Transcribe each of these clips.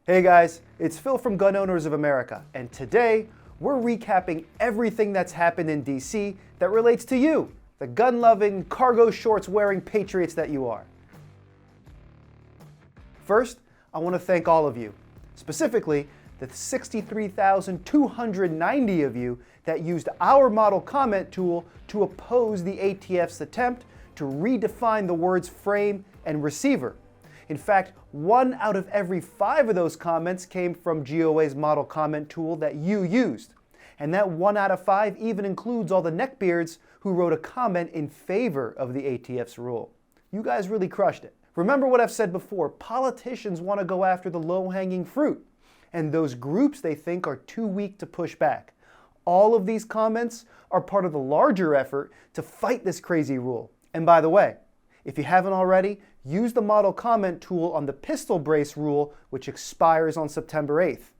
Hey guys, it's Phil from Gun Owners of America, and today we're recapping everything that's happened in DC that relates to you, the gun-loving, cargo shorts-wearing patriots that you are. First, I want to thank all of you, specifically the 63,290 of you that used our model comment tool to oppose the ATF's attempt to redefine the words frame and receiver. In fact, 1 out of every 5 of those comments came from GOA's model comment tool that you used. And that 1 out of 5 even includes all the neckbeards who wrote a comment in favor of the ATF's rule. You guys really crushed it. Remember what I've said before, politicians want to go after the low-hanging fruit, and those groups they think are too weak to push back. All of these comments are part of the larger effort to fight this crazy rule. And by the way, if you haven't already, use the model comment tool on the pistol brace rule, which expires on September 8th.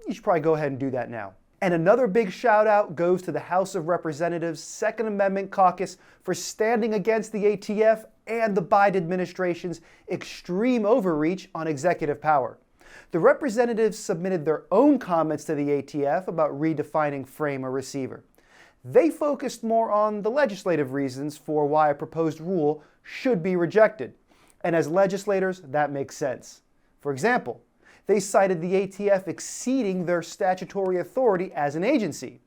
You should probably go ahead and do that now. And another big shout out goes to the House of Representatives Second Amendment Caucus for standing against the ATF and the Biden administration's extreme overreach on executive power. The representatives submitted their own comments to the ATF about redefining frame or receiver. They focused more on the legislative reasons for why a proposed rule should be rejected. And as legislators, that makes sense. For example, they cited the ATF exceeding their statutory authority as an agency.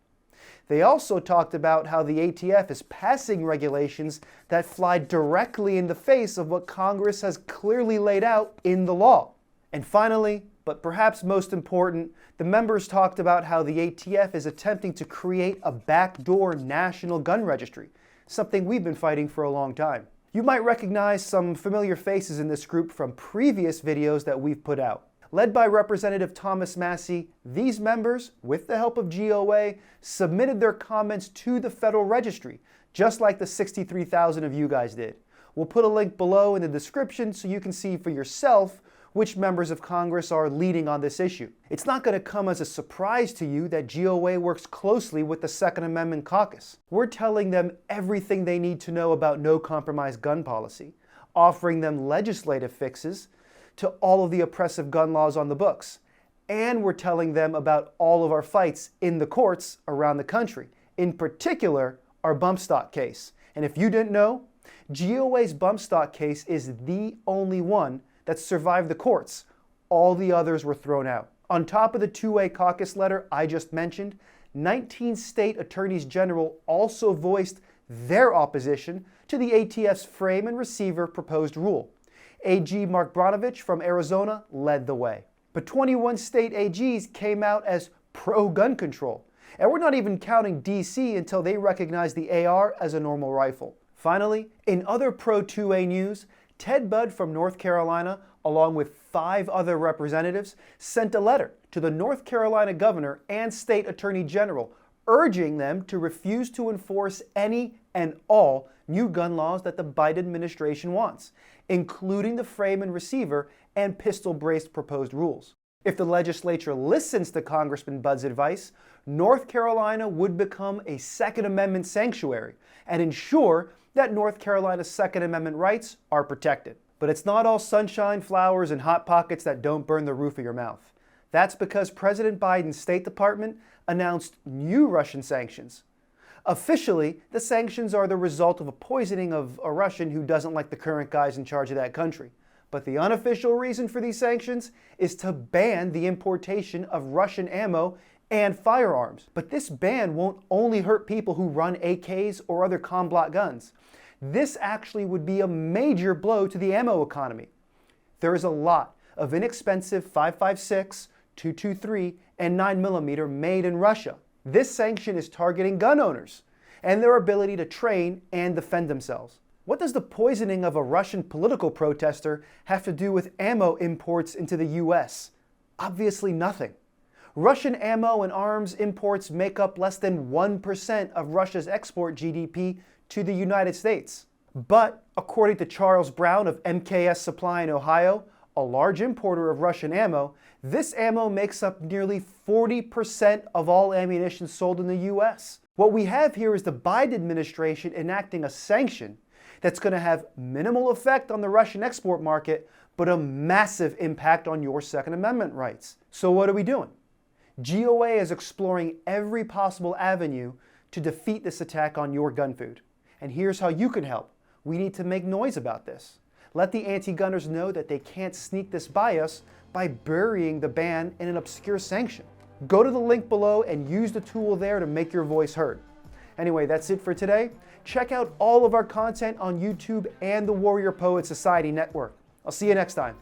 They also talked about how the ATF is passing regulations that fly directly in the face of what Congress has clearly laid out in the law. And finally, but perhaps most important, the members talked about how the ATF is attempting to create a backdoor national gun registry, something we've been fighting for a long time. You might recognize some familiar faces in this group from previous videos that we've put out. Led by Representative Thomas Massie, these members, with the help of GOA, submitted their comments to the Federal Registry, just like the 63,000 of you guys did. We'll put a link below in the description so you can see for yourself which members of Congress are leading on this issue. It's not going to come as a surprise to you that GOA works closely with the Second Amendment Caucus. We're telling them everything they need to know about no-compromise gun policy, offering them legislative fixes to all of the oppressive gun laws on the books, and we're telling them about all of our fights in the courts around the country, in particular, our bump stock case. And if you didn't know, GOA's bump stock case is the only one that survived the courts. All the others were thrown out. On top of the two-way caucus letter I just mentioned, 19 state attorneys general also voiced their opposition to the ATF's frame and receiver proposed rule. AG Mark Bronovich from Arizona led the way. But 21 state AGs came out as pro-gun control. And we're not even counting DC until they recognize the AR as a normal rifle. Finally, in other pro-2A news, Ted Budd from North Carolina, along with 5 other representatives, sent a letter to the North Carolina governor and state attorney general, urging them to refuse to enforce any and all new gun laws that the Biden administration wants, including the frame and receiver and pistol brace proposed rules. If the legislature listens to Congressman Budd's advice, North Carolina would become a Second Amendment sanctuary and ensure that North Carolina's Second Amendment rights are protected. But it's not all sunshine, flowers, and hot pockets that don't burn the roof of your mouth. That's because President Biden's State Department announced new Russian sanctions. Officially, the sanctions are the result of a poisoning of a Russian who doesn't like the current guys in charge of that country. But the unofficial reason for these sanctions is to ban the importation of Russian ammo and firearms. But this ban won't only hurt people who run AKs or other combat guns. This actually would be a major blow to the ammo economy. There is a lot of inexpensive 5.56, 223, and 9mm made in Russia. This sanction is targeting gun owners and their ability to train and defend themselves. What does the poisoning of a Russian political protester have to do with ammo imports into the US? Obviously nothing. Russian ammo and arms imports make up less than 1% of Russia's export GDP to the United States. But according to Charles Brown of MKS Supply in Ohio, a large importer of Russian ammo, this ammo makes up nearly 40% of all ammunition sold in the US. What we have here is the Biden administration enacting a sanction that's going to have minimal effect on the Russian export market, but a massive impact on your Second Amendment rights. So what are we doing? GOA is exploring every possible avenue to defeat this attack on your gun food. And here's how you can help. We need to make noise about this. Let the anti-gunners know that they can't sneak this by us by burying the ban in an obscure sanction. Go to the link below and use the tool there to make your voice heard. Anyway, that's it for today. Check out all of our content on YouTube and the Warrior Poet Society Network. I'll see you next time.